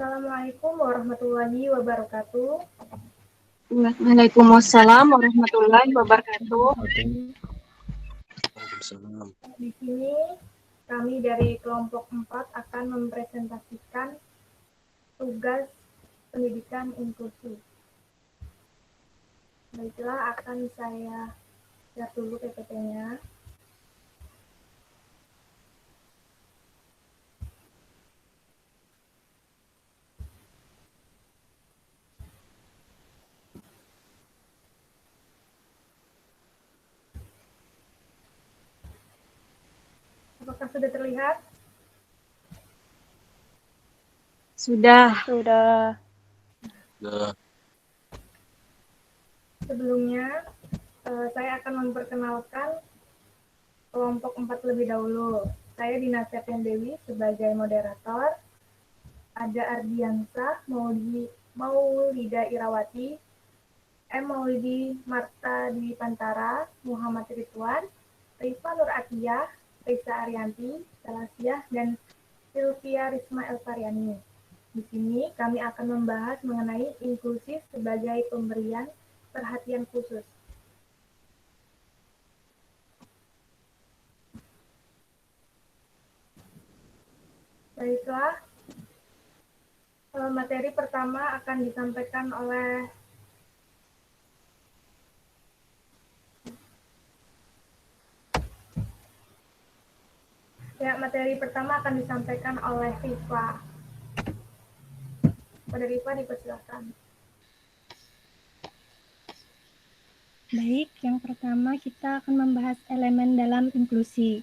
Assalamualaikum warahmatullahi wabarakatuh. Waalaikumsalam warahmatullahi wabarakatuh. Di sini kami dari kelompok 4 akan mempresentasikan tugas pendidikan inklusif. Baiklah, akan saya lihat dulu PPT-nya. Apakah sudah terlihat? Sudah. Sebelumnya, saya akan memperkenalkan kelompok 4 lebih dahulu. Saya Dina Septian Dewi sebagai moderator. Ada Ardiansah, Maulida Irawati, Maulidi Marta Dwi Pantara, Muhammad Ridwan, Rifa Nur Atiyah, Risa Arianti, Salasiah, dan Sylvia Risma Elfariani. Di sini kami akan membahas mengenai inklusif sebagai pemberian perhatian khusus. Baiklah, materi pertama akan disampaikan oleh Rifa. Pada Rifa dipersilakan. Baik, yang pertama kita akan membahas elemen dalam inklusi.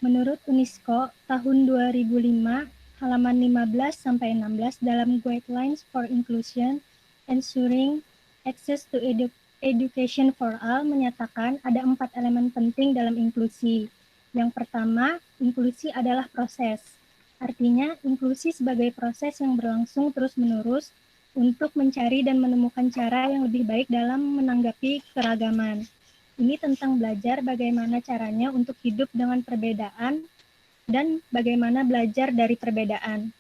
Menurut UNESCO, tahun 2005, halaman 15-16 dalam Guidelines for Inclusion, Ensuring Access to Education for All menyatakan ada 4 elemen penting dalam inklusi. Yang pertama, inklusi adalah proses. Artinya, inklusi sebagai proses yang berlangsung terus-menerus untuk mencari dan menemukan cara yang lebih baik dalam menanggapi keragaman. Ini tentang belajar bagaimana caranya untuk hidup dengan perbedaan dan bagaimana belajar dari perbedaan.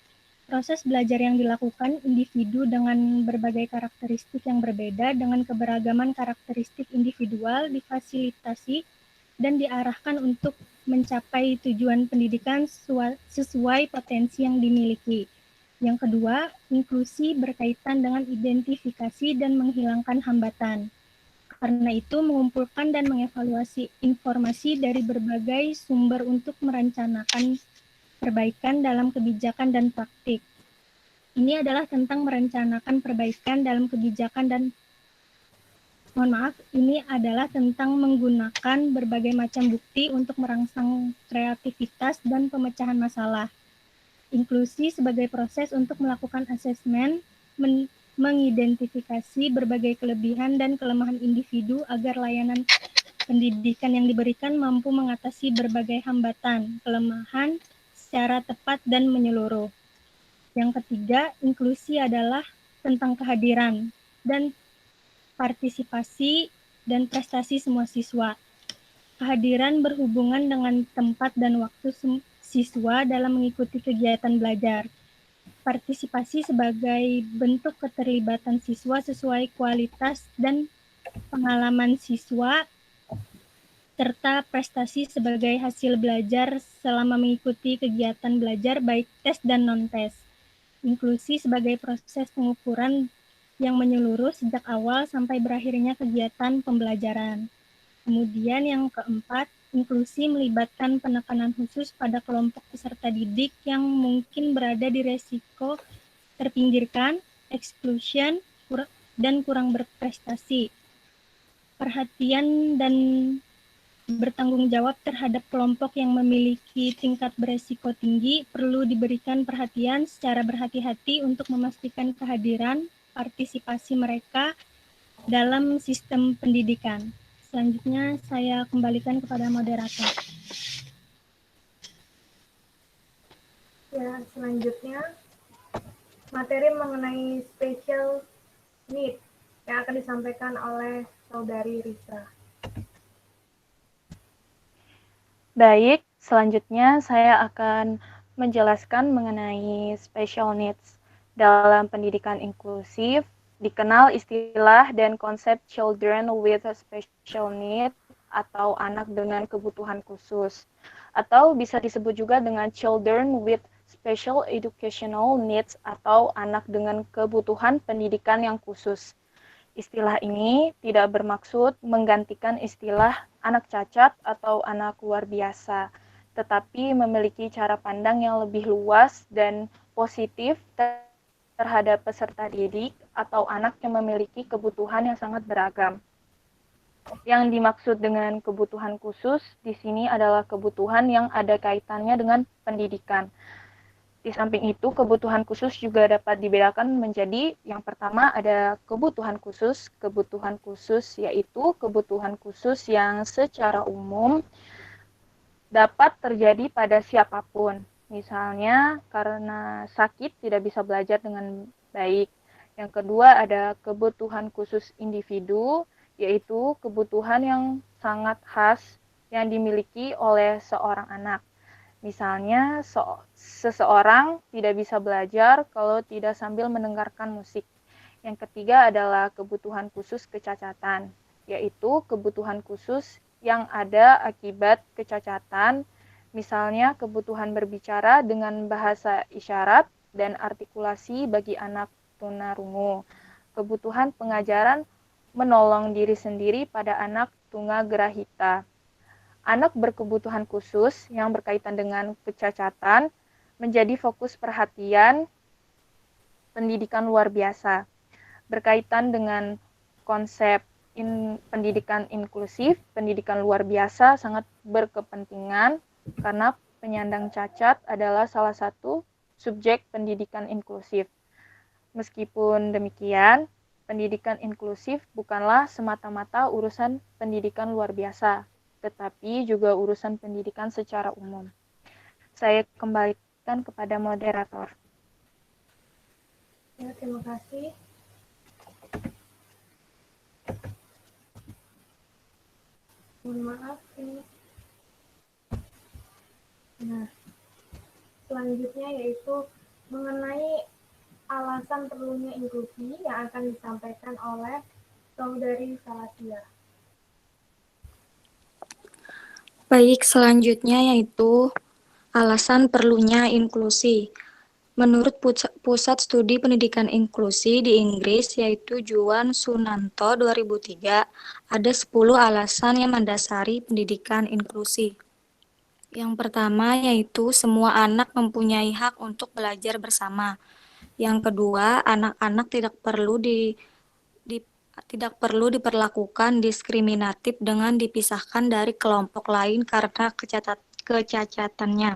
Proses belajar yang dilakukan individu dengan berbagai karakteristik yang berbeda dengan keberagaman karakteristik individual difasilitasi dan diarahkan untuk mencapai tujuan pendidikan sesuai potensi yang dimiliki. Yang kedua, inklusi berkaitan dengan identifikasi dan menghilangkan hambatan. Karena itu, mengumpulkan dan mengevaluasi informasi dari berbagai sumber untuk merencanakan perbaikan dalam kebijakan dan praktik. Ini adalah tentang merencanakan perbaikan dalam kebijakan dan ini adalah tentang menggunakan berbagai macam bukti untuk merangsang kreativitas dan pemecahan masalah. Inklusi sebagai proses untuk melakukan asesmen, mengidentifikasi berbagai kelebihan dan kelemahan individu agar layanan pendidikan yang diberikan mampu mengatasi berbagai hambatan, kelemahan secara tepat dan menyeluruh. Yang ketiga, inklusi adalah tentang kehadiran dan partisipasi dan prestasi semua siswa. Kehadiran berhubungan dengan tempat dan waktu siswa dalam mengikuti kegiatan belajar. Partisipasi sebagai bentuk keterlibatan siswa sesuai kualitas dan pengalaman siswa, serta prestasi sebagai hasil belajar selama mengikuti kegiatan belajar baik tes dan non-tes. Inklusi sebagai proses pengukuran yang menyeluruh sejak awal sampai berakhirnya kegiatan pembelajaran. Kemudian yang keempat, inklusi melibatkan penekanan khusus pada kelompok peserta didik yang mungkin berada di resiko terpinggirkan, exclusion, dan kurang berprestasi. Perhatian dan bertanggung jawab terhadap kelompok yang memiliki tingkat beresiko tinggi perlu diberikan perhatian secara berhati-hati untuk memastikan kehadiran partisipasi mereka dalam sistem pendidikan. Selanjutnya saya kembalikan kepada moderator. Ya, selanjutnya materi mengenai special need yang akan disampaikan oleh Saudari Risa. Baik, selanjutnya saya akan menjelaskan mengenai special needs. Dalam pendidikan inklusif, dikenal istilah dan konsep children with special need atau anak dengan kebutuhan khusus. Atau bisa disebut juga dengan children with special educational needs atau anak dengan kebutuhan pendidikan yang khusus. Istilah ini tidak bermaksud menggantikan istilah anak cacat atau anak luar biasa, tetapi memiliki cara pandang yang lebih luas dan positif terhadap peserta didik atau anak yang memiliki kebutuhan yang sangat beragam. Yang dimaksud dengan kebutuhan khusus di sini adalah kebutuhan yang ada kaitannya dengan pendidikan. Di samping itu, kebutuhan khusus juga dapat dibedakan menjadi yang pertama ada kebutuhan khusus. Kebutuhan khusus yaitu kebutuhan khusus yang secara umum dapat terjadi pada siapapun. Misalnya karena sakit tidak bisa belajar dengan baik. Yang kedua ada kebutuhan khusus individu, yaitu kebutuhan yang sangat khas yang dimiliki oleh seorang anak. Misalnya, seseorang tidak bisa belajar kalau tidak sambil mendengarkan musik. Yang ketiga adalah kebutuhan khusus kecacatan, yaitu kebutuhan khusus yang ada akibat kecacatan, misalnya kebutuhan berbicara dengan bahasa isyarat dan artikulasi bagi anak tunarungu, kebutuhan pengajaran menolong diri sendiri pada anak tunagrahita. Anak berkebutuhan khusus yang berkaitan dengan kecacatan menjadi fokus perhatian pendidikan luar biasa. Berkaitan dengan konsep pendidikan inklusif, pendidikan luar biasa sangat berkepentingan karena penyandang cacat adalah salah satu subjek pendidikan inklusif. Meskipun demikian, pendidikan inklusif bukanlah semata-mata urusan pendidikan luar biasa, tetapi juga urusan pendidikan secara umum. Saya kembalikan kepada moderator. Ya, terima kasih. Mohon maaf ini. Nah, selanjutnya yaitu mengenai alasan perlunya inklusi yang akan disampaikan oleh Saudari Salasia. Baik, selanjutnya yaitu alasan perlunya inklusi. Menurut Pusat Studi Pendidikan Inklusi di Inggris, yaitu Juan Sunanto 2003, ada 10 alasan yang mendasari pendidikan inklusi. Yang pertama yaitu semua anak mempunyai hak untuk belajar bersama. Yang kedua, anak-anak tidak perlu diperlakukan diskriminatif dengan dipisahkan dari kelompok lain karena kecacatannya.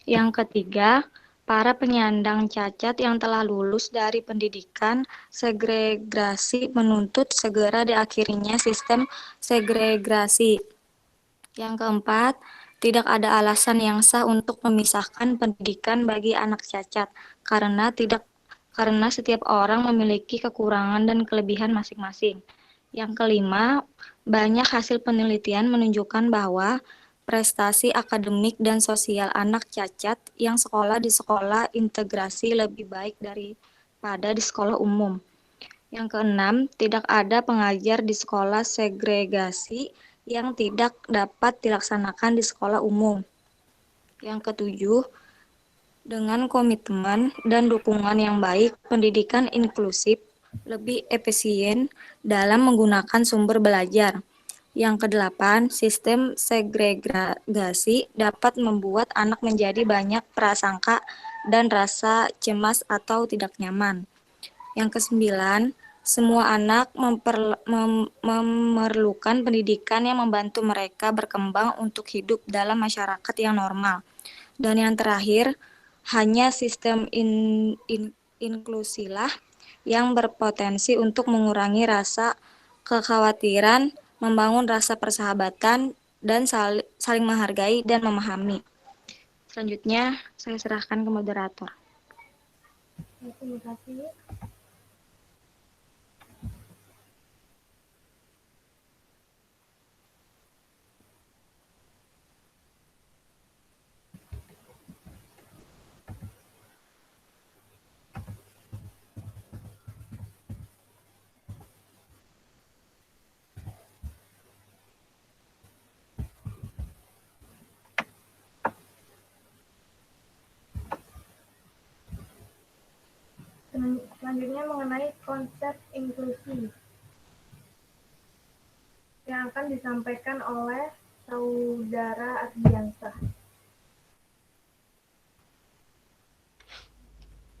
Yang ketiga, para penyandang cacat yang telah lulus dari pendidikan segregasi menuntut segera diakhirinya sistem segregasi. Yang keempat, tidak ada alasan yang sah untuk memisahkan pendidikan bagi anak cacat karena setiap orang memiliki kekurangan dan kelebihan masing-masing. Yang kelima, banyak hasil penelitian menunjukkan bahwa prestasi akademik dan sosial anak cacat yang sekolah di sekolah integrasi lebih baik daripada di sekolah umum. Yang keenam, tidak ada pengajar di sekolah segregasi yang tidak dapat dilaksanakan di sekolah umum. Yang ketujuh, dengan komitmen dan dukungan yang baik, pendidikan inklusif lebih efisien dalam menggunakan sumber belajar. Yang kedelapan, sistem segregasi dapat membuat anak menjadi banyak prasangka dan rasa cemas atau tidak nyaman. Yang kesembilan, semua anak memerlukan pendidikan yang membantu mereka berkembang untuk hidup dalam masyarakat yang normal. Dan yang terakhir, hanya sistem inklusilah yang berpotensi untuk mengurangi rasa kekhawatiran, membangun rasa persahabatan, dan saling menghargai dan memahami. Selanjutnya, saya serahkan ke moderator. Terima kasih. Selanjutnya mengenai konsep inklusi yang akan disampaikan oleh Saudara Ardiansah.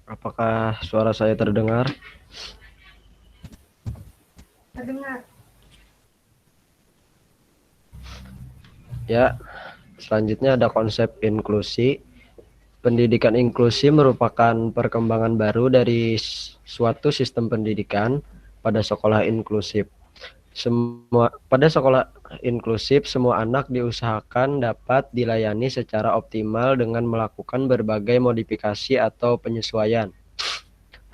Apakah suara saya terdengar? Terdengar. Ya, selanjutnya ada konsep inklusi. Pendidikan inklusi merupakan perkembangan baru dari suatu sistem pendidikan pada sekolah inklusif. Pada sekolah inklusif, semua anak diusahakan dapat dilayani secara optimal dengan melakukan berbagai modifikasi atau penyesuaian.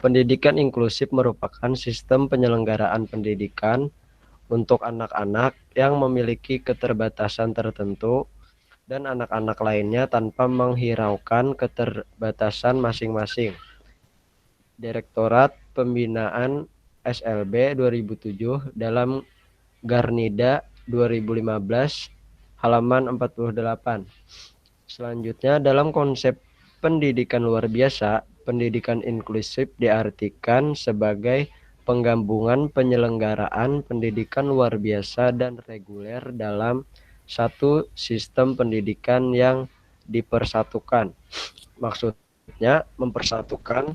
Pendidikan inklusif merupakan sistem penyelenggaraan pendidikan untuk anak-anak yang memiliki keterbatasan tertentu dan anak-anak lainnya tanpa menghiraukan keterbatasan masing-masing. Direktorat Pembinaan SLB 2007 dalam Garnida 2015 halaman 48. Selanjutnya, dalam konsep pendidikan luar biasa, pendidikan inklusif diartikan sebagai penggabungan penyelenggaraan pendidikan luar biasa dan reguler dalam satu sistem pendidikan yang dipersatukan. Maksudnya mempersatukan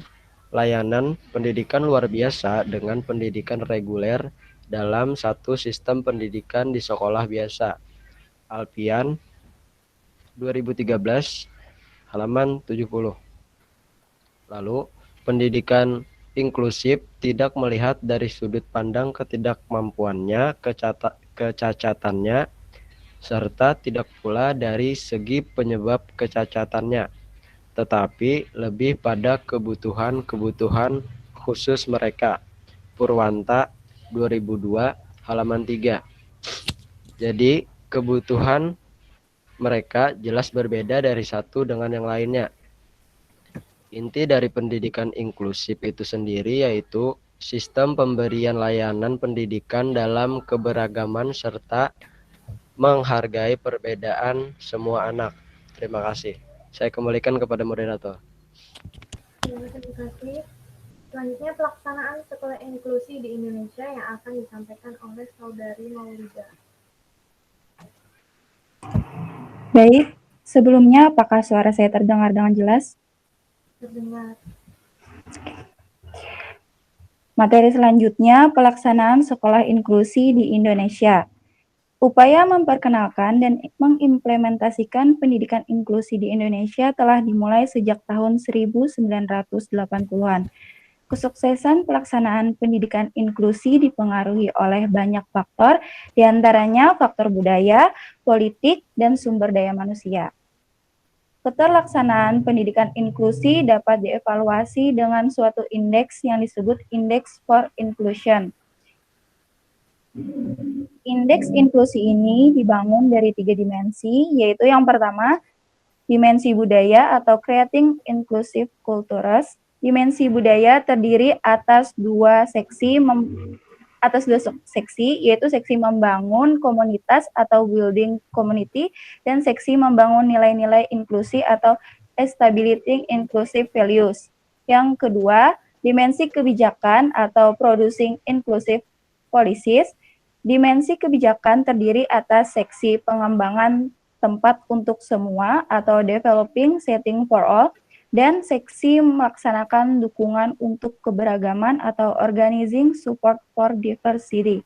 layanan pendidikan luar biasa dengan pendidikan reguler dalam satu sistem pendidikan di sekolah biasa. Alfian 2013 halaman 70. Lalu, pendidikan inklusif tidak melihat dari sudut pandang ketidakmampuannya, kecacatannya, serta tidak pula dari segi penyebab kecacatannya, tetapi lebih pada kebutuhan-kebutuhan khusus mereka. Purwanta 2002 halaman 3. Jadi kebutuhan mereka jelas berbeda dari satu dengan yang lainnya. Inti dari pendidikan inklusif itu sendiri yaitu sistem pemberian layanan pendidikan dalam keberagaman serta menghargai perbedaan semua anak. Terima kasih. Saya kembalikan kepada moderator. Terima kasih. Selanjutnya pelaksanaan sekolah inklusi di Indonesia yang akan disampaikan oleh Saudari Maulida. Baik, sebelumnya apakah suara saya terdengar dengan jelas? Terdengar. Materi selanjutnya, pelaksanaan sekolah inklusi di Indonesia. Upaya memperkenalkan dan mengimplementasikan pendidikan inklusi di Indonesia telah dimulai sejak tahun 1980-an. Kesuksesan pelaksanaan pendidikan inklusi dipengaruhi oleh banyak faktor, diantaranya faktor budaya, politik, dan sumber daya manusia. Keterlaksanaan pendidikan inklusi dapat dievaluasi dengan suatu indeks yang disebut Index for Inclusion. Indeks inklusi ini dibangun dari 3 dimensi, yaitu yang pertama, dimensi budaya atau Creating Inclusive Cultures. Dimensi budaya terdiri atas dua seksi, yaitu seksi membangun komunitas atau building community, dan seksi membangun nilai-nilai inklusi atau establishing inclusive values. Yang kedua, dimensi kebijakan atau producing inclusive policies. Dimensi kebijakan terdiri atas seksi pengembangan tempat untuk semua atau developing setting for all, dan seksi melaksanakan dukungan untuk keberagaman atau organizing support for diversity.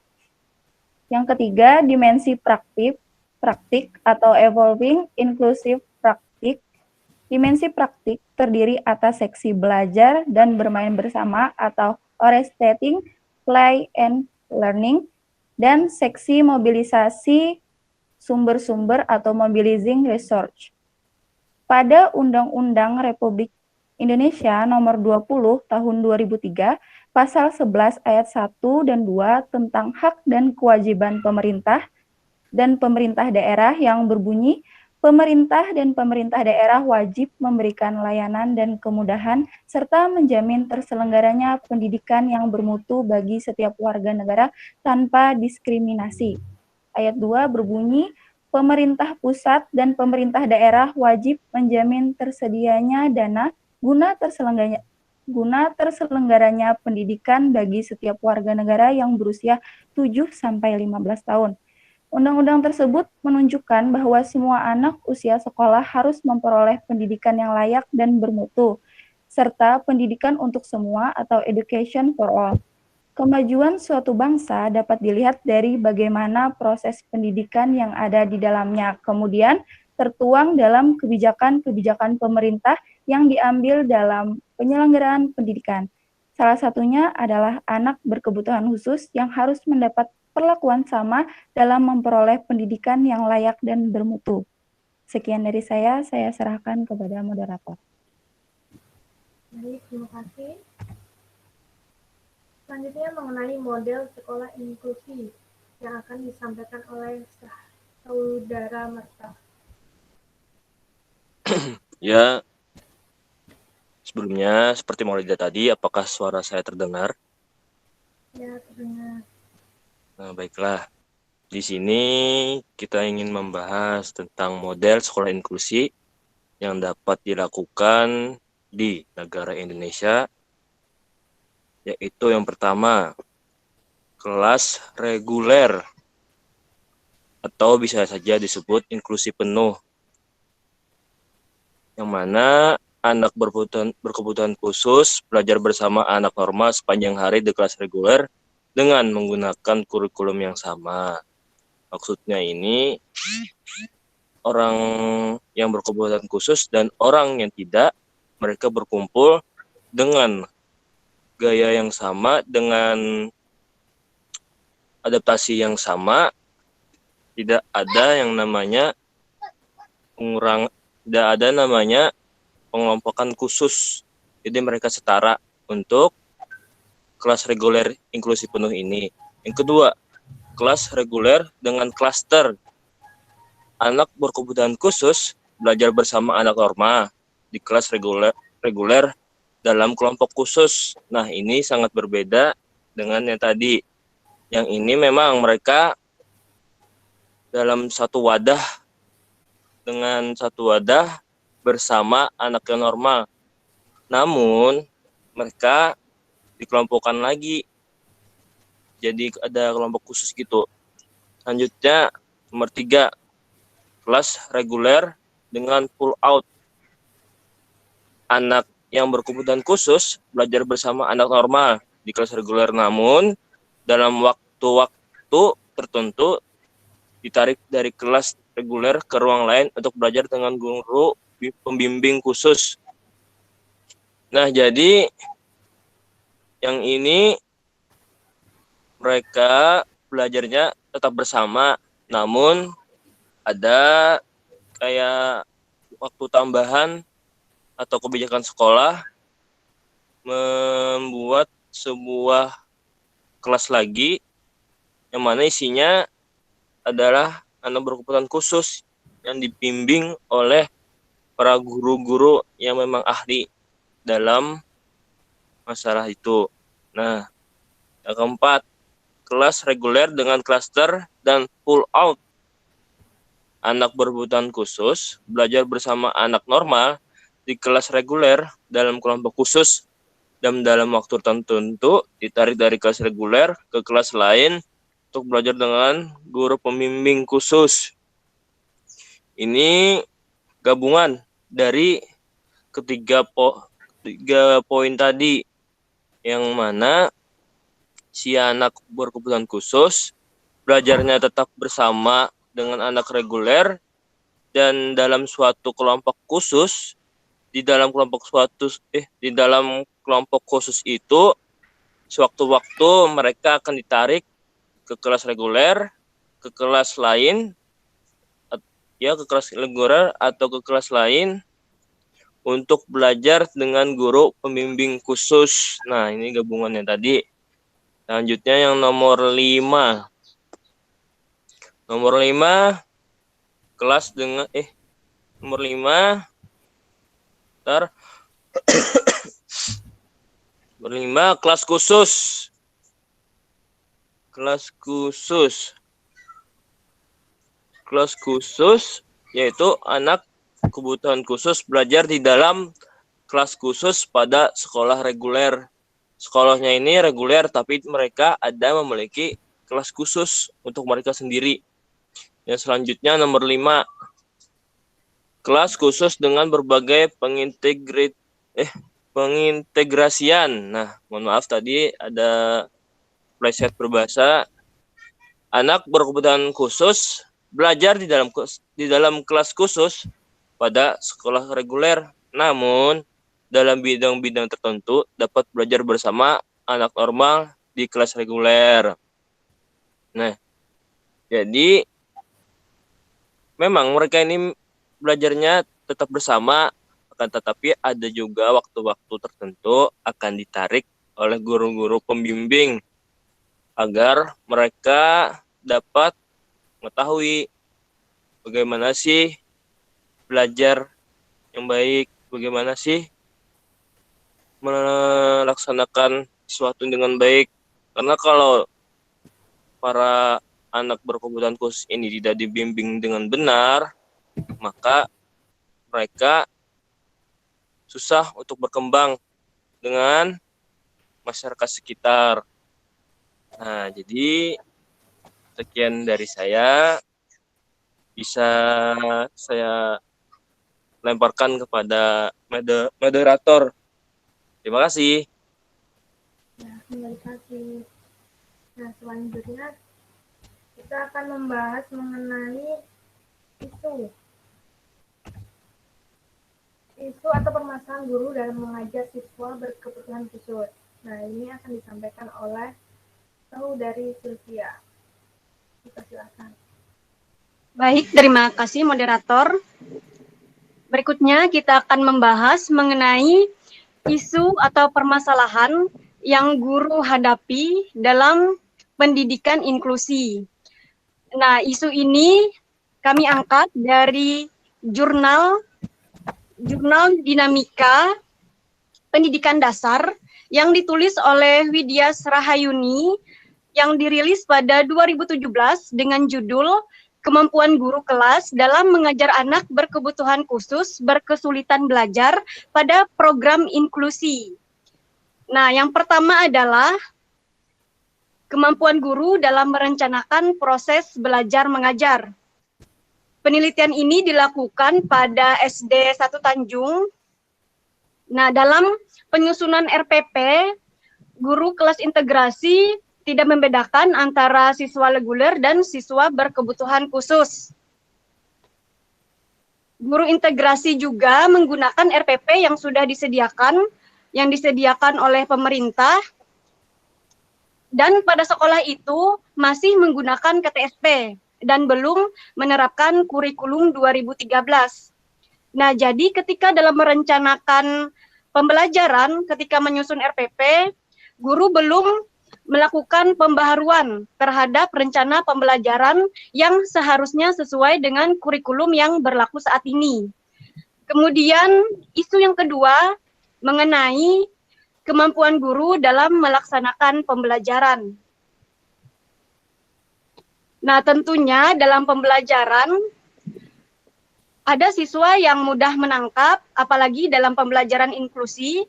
Yang ketiga, dimensi praktik atau evolving inclusive praktik. Dimensi praktik terdiri atas seksi belajar dan bermain bersama atau orchestrating play and learning, dan seksi mobilisasi sumber-sumber atau mobilizing research. Pada Undang-Undang Republik Indonesia Nomor 20 Tahun 2003, Pasal 11 Ayat 1 dan 2 tentang hak dan kewajiban pemerintah dan pemerintah daerah yang berbunyi, pemerintah dan pemerintah daerah wajib memberikan layanan dan kemudahan serta menjamin terselenggaranya pendidikan yang bermutu bagi setiap warga negara tanpa diskriminasi. Ayat 2 berbunyi, pemerintah pusat dan pemerintah daerah wajib menjamin tersedianya dana guna guna terselenggaranya pendidikan bagi setiap warga negara yang berusia 7-15 tahun. Undang-undang tersebut menunjukkan bahwa semua anak usia sekolah harus memperoleh pendidikan yang layak dan bermutu, serta pendidikan untuk semua atau education for all. Kemajuan suatu bangsa dapat dilihat dari bagaimana proses pendidikan yang ada di dalamnya, kemudian tertuang dalam kebijakan-kebijakan pemerintah yang diambil dalam penyelenggaraan pendidikan. Salah satunya adalah anak berkebutuhan khusus yang harus mendapat perlakuan sama dalam memperoleh pendidikan yang layak dan bermutu. Sekian dari saya serahkan kepada moderator. Baik, terima kasih. Selanjutnya mengenai model sekolah inklusi yang akan disampaikan oleh Saudara Marta. Ya, sebelumnya seperti Maulida tadi, apakah suara saya terdengar? Ya, terdengar. Nah, baiklah. Di sini kita ingin membahas tentang model sekolah inklusi yang dapat dilakukan di negara Indonesia, yaitu yang pertama, kelas reguler atau bisa saja disebut inklusi penuh, yang mana anak berkebutuhan khusus belajar bersama anak normal sepanjang hari di kelas reguler dengan menggunakan kurikulum yang sama. Maksudnya ini, orang yang berkebutuhan khusus dan orang yang tidak, mereka berkumpul dengan gaya yang sama, dengan adaptasi yang sama, tidak ada yang namanya tidak ada namanya pengelompokan khusus. Jadi mereka setara untuk kelas reguler inklusi penuh ini. Yang kedua, kelas reguler dengan klaster. Anak berkebutuhan khusus belajar bersama anak normal di kelas reguler dalam kelompok khusus. Nah, ini sangat berbeda dengan yang tadi. Yang ini memang mereka dalam satu wadah, dengan satu wadah bersama anak yang normal. Namun, mereka dikelompokkan lagi. Jadi ada kelompok khusus gitu. Selanjutnya, nomor 3, kelas reguler dengan pull out. Anak yang berkebutuhan khusus belajar bersama anak normal di kelas reguler, namun dalam waktu-waktu tertentu ditarik dari kelas reguler ke ruang lain untuk belajar dengan guru pembimbing khusus. Nah, jadi yang ini mereka belajarnya tetap bersama, namun ada kayak waktu tambahan atau kebijakan sekolah membuat sebuah kelas lagi yang mana isinya adalah anak berkebutuhan khusus yang dibimbing oleh para guru-guru yang memang ahli dalam masalah itu. Nah, yang keempat, kelas reguler dengan klaster dan pull out. Anak berkebutuhan khusus belajar bersama anak normal di kelas reguler dalam kelompok khusus dan dalam waktu tertentu ditarik dari kelas reguler ke kelas lain untuk belajar dengan guru pembimbing khusus. Ini gabungan dari ketiga poin tadi, yang mana si anak berkebutuhan khusus belajarnya tetap bersama dengan anak reguler, dan dalam suatu kelompok khusus, di dalam kelompok khusus itu sewaktu-waktu mereka akan ditarik ke kelas reguler, ke kelas lain, ke kelas reguler atau ke kelas lain untuk belajar dengan guru pembimbing khusus. Nah, ini gabungannya tadi. Selanjutnya yang nomor 5. Nomor 5 kelas dengan nomor 5 nomor 5 kelas khusus. Kelas khusus yaitu anak kebutuhan khusus belajar di dalam kelas khusus pada sekolah reguler. Sekolahnya ini reguler, tapi mereka ada memiliki kelas khusus untuk mereka sendiri. Yang selanjutnya nomor 5, kelas khusus dengan berbagai pengintegrasian. Nah, mohon maaf tadi ada pleset berbahasa. Anak berkebutuhan khusus belajar di dalam kelas khusus pada sekolah reguler, namun dalam bidang-bidang tertentu dapat belajar bersama anak normal di kelas reguler. Nah, jadi memang mereka ini belajarnya tetap bersama, akan tetapi ada juga waktu-waktu tertentu akan ditarik oleh guru-guru pembimbing agar mereka dapat mengetahui bagaimana sih belajar yang baik, bagaimana sih melaksanakan sesuatu dengan baik. Karena kalau para anak berkebutuhan khusus ini tidak dibimbing dengan benar, maka mereka susah untuk berkembang dengan masyarakat sekitar. Nah, jadi sekian dari saya. Bisa saya lemparkan kepada moderator. Terima kasih. Ya, terima kasih. Nah, selanjutnya kita akan membahas mengenai isu atau permasalahan guru dalam mengajar siswa berkebutuhan khusus. Nah, ini akan disampaikan oleh Saudari Sylvia. Kita silakan. Baik, terima kasih moderator. Berikutnya kita akan membahas mengenai isu atau permasalahan yang guru hadapi dalam pendidikan inklusi. Nah, isu ini kami angkat dari jurnal Dinamika Pendidikan Dasar yang ditulis oleh Widya Rahayuni yang dirilis pada 2017 dengan judul Kemampuan Guru Kelas dalam Mengajar Anak Berkebutuhan Khusus Berkesulitan Belajar pada Program Inklusi. Nah, yang pertama adalah kemampuan guru dalam merencanakan proses belajar mengajar. Penelitian ini dilakukan pada SD 1 Tanjung. Nah, dalam penyusunan RPP, guru kelas integrasi tidak membedakan antara siswa reguler dan siswa berkebutuhan khusus. Guru integrasi juga menggunakan RPP yang sudah disediakan oleh pemerintah, dan pada sekolah itu masih menggunakan KTSP dan belum menerapkan kurikulum 2013. Nah, jadi ketika dalam merencanakan pembelajaran, ketika menyusun RPP, guru belum melakukan pembaharuan terhadap rencana pembelajaran yang seharusnya sesuai dengan kurikulum yang berlaku saat ini. Kemudian isu yang kedua mengenai kemampuan guru dalam melaksanakan pembelajaran. Nah, tentunya dalam pembelajaran ada siswa yang mudah menangkap, apalagi dalam pembelajaran inklusi,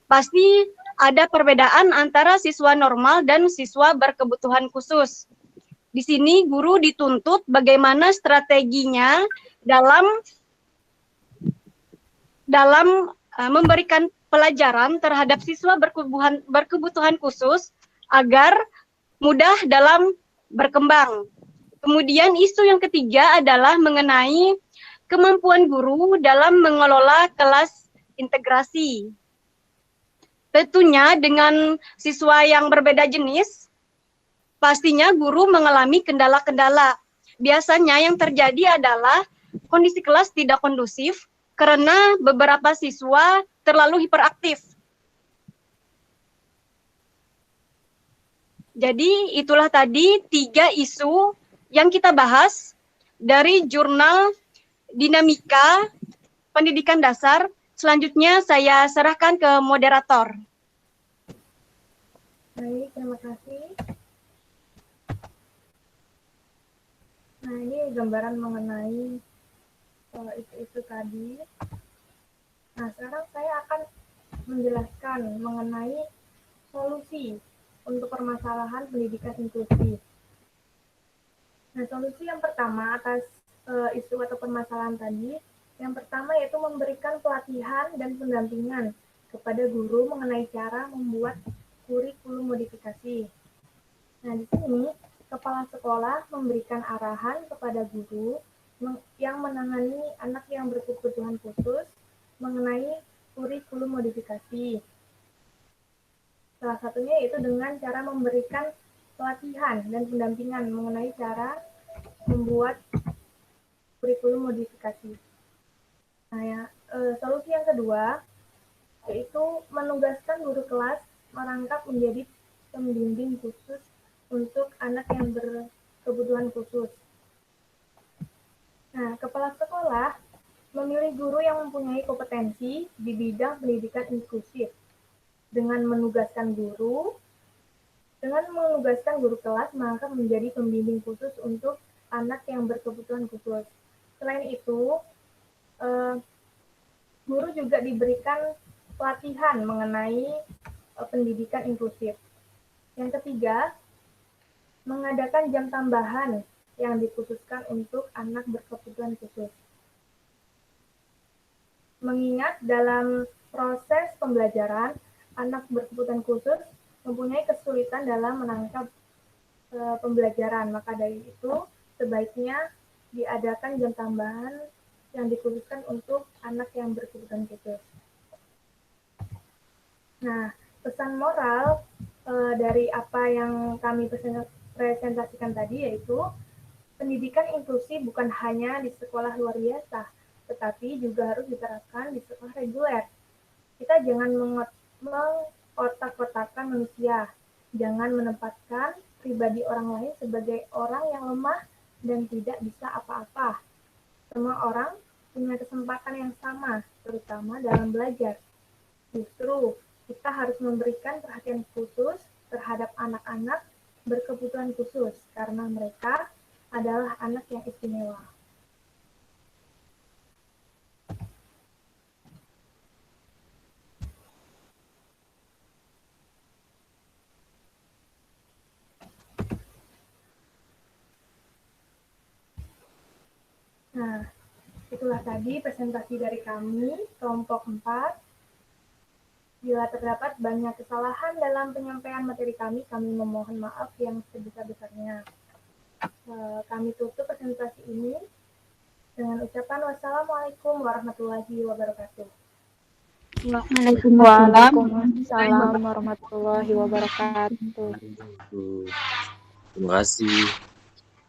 pasti ada perbedaan antara siswa normal dan siswa berkebutuhan khusus. Di sini guru dituntut bagaimana strateginya dalam memberikan pelajaran terhadap siswa berkebutuhan khusus agar mudah dalam berkembang. Kemudian isu yang ketiga adalah mengenai kemampuan guru dalam mengelola kelas integrasi. Tentunya dengan siswa yang berbeda jenis, pastinya guru mengalami kendala-kendala. Biasanya yang terjadi adalah kondisi kelas tidak kondusif karena beberapa siswa terlalu hiperaktif. Jadi itulah tadi 3 isu yang kita bahas dari jurnal Dinamika Pendidikan Dasar. Selanjutnya saya serahkan ke moderator. Baik, terima kasih. Nah, ini gambaran mengenai isu-isu tadi. Nah, sekarang saya akan menjelaskan mengenai solusi untuk permasalahan pendidikan inklusif. Nah, solusi yang pertama atas isu atau permasalahan tadi, yang pertama yaitu memberikan pelatihan dan pendampingan kepada guru mengenai cara membuat kurikulum modifikasi. Nah, di sini kepala sekolah memberikan arahan kepada guru yang menangani anak yang berkebutuhan khusus mengenai kurikulum modifikasi. Salah satunya yaitu dengan cara memberikan pelatihan dan pendampingan mengenai cara membuat kurikulum modifikasi. Nah, solusi yang kedua yaitu menugaskan guru kelas merangkap menjadi pembimbing khusus untuk anak yang berkebutuhan khusus. Nah, kepala sekolah memilih guru yang mempunyai kompetensi di bidang pendidikan inklusif dengan menugaskan guru kelas maka menjadi pembimbing khusus untuk anak yang berkebutuhan khusus. Selain itu, guru juga diberikan pelatihan mengenai pendidikan inklusif. Yang ketiga, mengadakan jam tambahan yang dikhususkan untuk anak berkebutuhan khusus. Mengingat dalam proses pembelajaran, anak berkebutuhan khusus mempunyai kesulitan dalam menangkap pembelajaran. Maka dari itu, sebaiknya diadakan jam tambahan yang dikhususkan untuk anak yang berkebutuhan khusus. Nah, pesan moral dari apa yang kami presentasikan tadi yaitu pendidikan inklusi bukan hanya di sekolah luar biasa, tetapi juga harus diterapkan di sekolah reguler. Kita jangan mengotak-kotakan manusia, jangan menempatkan pribadi orang lain sebagai orang yang lemah dan tidak bisa apa-apa. Semua orang punya kesempatan yang sama, terutama dalam belajar. Justru kita harus memberikan perhatian khusus terhadap anak-anak berkebutuhan khusus karena mereka adalah anak yang istimewa. Nah, itulah tadi presentasi dari kami, kelompok 4. Bila terdapat banyak kesalahan dalam penyampaian materi kami memohon maaf yang sebesar-besarnya. Kami tutup presentasi ini dengan ucapan wassalamualaikum warahmatullahi wabarakatuh. Waalaikumsalam warahmatullahi wabarakatuh. Terima kasih.